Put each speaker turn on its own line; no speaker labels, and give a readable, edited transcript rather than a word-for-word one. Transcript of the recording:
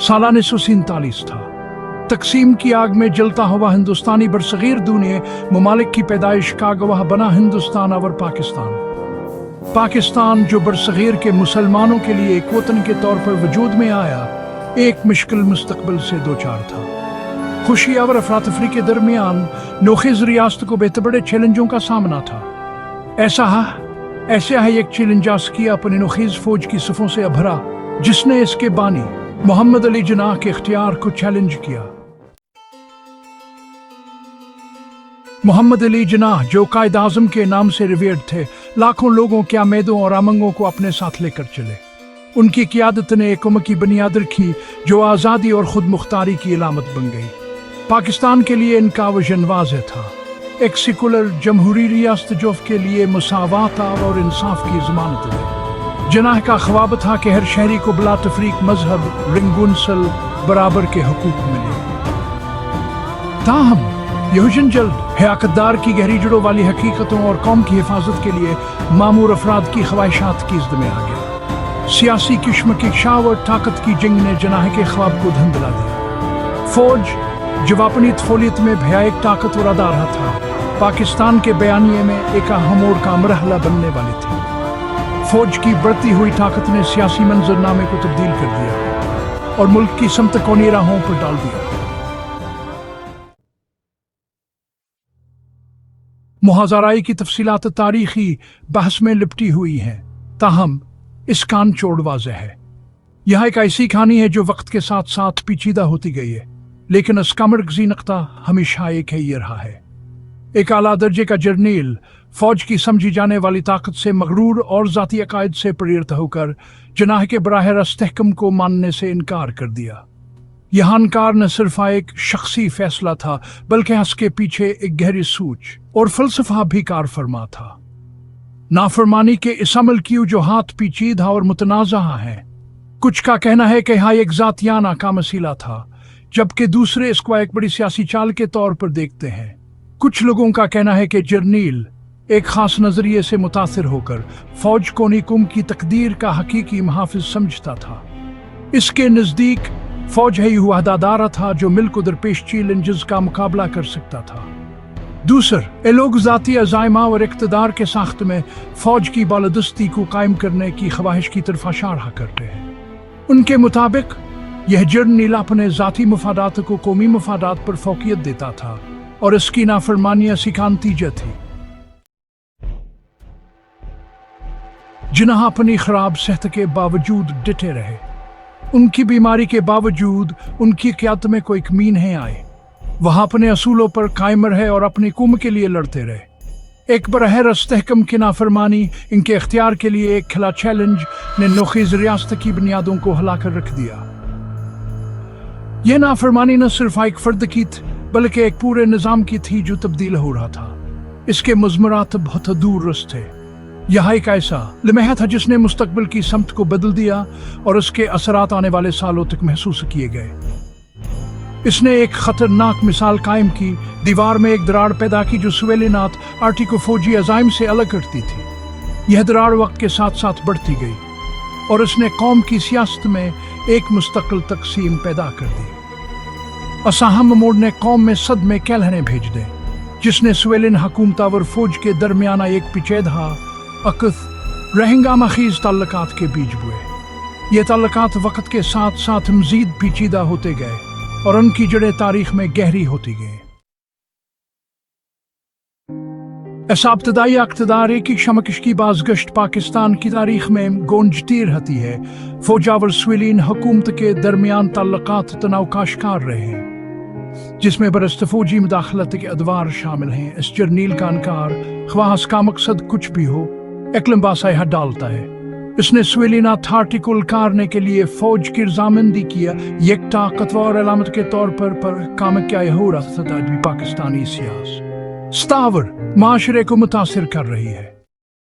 साल 1947 था। तकसीम की आग में जलता हुआ हिंदुस्तानी बरसगीर दूने ममालिक की पैदाइश का गवाह बना हिंदुस्तान और पाकिस्तान जो बरसगीर के मुसलमानों के लिए एक वतन के तौर पर वजूद में आया, एक मुश्किल मुस्तकबिल से दो चार था। खुशी और अफरातफरी के दरमियान नोखिज रियासत को बेतबड़े चैलेंजों का सामना था। ऐसा है एक चैलेंज किया अपनी नोखिज फौज की सफ़ों से भरा, जिसने इसके बानी मोहम्मद अली जिन्नाह के इख्तियार को चैलेंज किया। मोहम्मद अली जिन्नाह जो कायद आज़म के नाम से रिवेर्ड थे, लाखों लोगों के आमेदों और आमंगों को अपने साथ लेकर चले। उनकी क़ियादत ने एक उम्मत की बुनियाद रखी जो आज़ादी और खुद मुख्तारी की इलामत बन गई। पाकिस्तान के लिए इनका विजन वाज़ेह था, एक सेकुलर जमहूरी रियासत जो के लिए मुसावात और इंसाफ की ज़मानत है। जिन्नाह का ख्वाब था कि हर शहरी को बिला तफरीक मजहब, रिंगुनसल बराबर के हुकूक मिले। ताहम यह विजन जल्द हयाकतदार की गहरी जड़ों वाली हकीकतों और कौम की हिफाजत के लिए मामूर अफराद की ख्वाहिशात की ज़द में आ गया। सियासी किश्मकशां और ताकत की जंग ने जिन्नाह के ख्वाब को धुंधला दिया। फौज जब अपनी तफोलियत में भयानक ताकत और अदा रहा था, पाकिस्तान के बयानिए में एक हमोड़ का मरहला बनने वाली थी। फौज की बढ़ती हुई ताकत ने सियासी मंजरनामे को तब्दील कर दिया और मुल्क की समत को नई राहों पर डाल दिया। मुहाज़राई की तफसीलात तारीखी बहस में लिपटी हुई हैं, ताहम इस कान चोड़ वाज़ेह है। यह एक ऐसी कहानी है जो वक्त के साथ साथ पेचीदा होती गई है, लेकिन इसका मरकज़ी नक्ता हमेशा एक ही रहा है। एक आला दर्जे का जर्नील फौज की समझी जाने वाली ताकत से मगरूर और ज़ाती अकायद से प्रेरित होकर जिन्नाह के बराह रास्त अहकम को मानने से इनकार कर दिया। यह इनकार न सिर्फ एक शख्सी फैसला था, बल्कि इसके पीछे एक गहरी सूझ और फलसफा भी कार फरमा था। नाफरमानी के इस अमल की वजूहात पेचीदा और मुतनाज़ा हैं। कुछ का कहना है कि यह एक ज़ातियाना का मसीला था, जबकि दूसरे इसको एक बड़ी सियासी चाल के तौर पर देखते हैं। कुछ लोगों का कहना है कि जर्नील एक खास नजरिए से मुतासिर होकर फौज को निकुम की तकदीर का हकीकी मुहाफिज समझता था। इसके नज़दीक फौज ही हुआ दादारा था जो मिल्क दरपेश चैलेंजेस का मुकाबला कर सकता था। दूसर लोग ज़ाती अज़ाइमा और इक़्तिदार के साख्त में फौज की बालदस्ती को कायम करने की ख्वाहिश की तरफ इशारा करते हैं। उनके मुताबिक यह जर्नील अपने ज़ाती मफादात को कौमी मफादात पर फौकियत देता था और इसकी नाफरमानियां इसका नतीजा थी। जिन्नाह अपनी खराब सेहत के बावजूद डटे रहे। उनकी बीमारी के बावजूद उनकी क़यादत में कोई कमी नहीं आई। वह अपने असूलों पर कायम रहे और अपनी कौम के लिए लड़ते रहे। एक बराह रास्त अहकम की नाफरमानी इनके इख्तियार के लिए एक खिला चैलेंज ने नोखिज रियासत की बुनियादों को हिलाकर रख दिया। यह नाफरमानी न सिर्फ एक फर्द की थी, बल्कि एक पूरे निज़ाम की थी जो तब्दील हो रहा था। इसके मुज़मरात बहुत दूर रस थे। यह एक ऐसा लम्हा था जिसने मुस्तकबिल की समत को बदल दिया और उसके असरात आने वाले सालों तक महसूस किए गए। इसने एक खतरनाक मिसाल कायम की, दीवार में एक दरार पैदा की जो सुवेलिनात आर्टी को फौजी अज़ाइम से अलग करती थी। यह दरार वक्त के साथ साथ बढ़ती गई और इसने कौम की सियासत में एक मुस्तकिल तकसीम पैदा कर दी। असहम मोड़ ने कौम में सदमे के लहरें भेज दें, जिसने सुवेलिन हुकूमत और फौज के दरमियाना एक पेचीदा अकस रहंगामाखीज ताल्लुकात के बीज बुए। ये ताल्लुकात वक्त के साथ साथ मजीद पेचीदा होते गए और उनकी जड़ें तारीख में गहरी होती गई। ऐसा इब्तदाई इक़्तिदार की शमकश की बाज़गश्त पाकिस्तान की तारीख में गूंजती रहती है। फौजा और सुवेलिन हुकूमत के दरमियान ताल्लुकात तनाव का शिकार रहे हैं, जिसमें बरस्त फौजी मुदाखलत के अदवार शामिल हैं। इस जर्नील का इनकार, ख्वाह इसका मकसद कुछ भी हो, एक लंबा साया डालता है। इसने सुवेलिना अथॉरिटी को उलकारने के लिए फौज की रजामंदी किया, एक ताकतवर अलामत के तौर पर काम क्या हो रहा था। पाकिस्तानी सियासत स्थावर माशरे को मुतासिर कर रही है।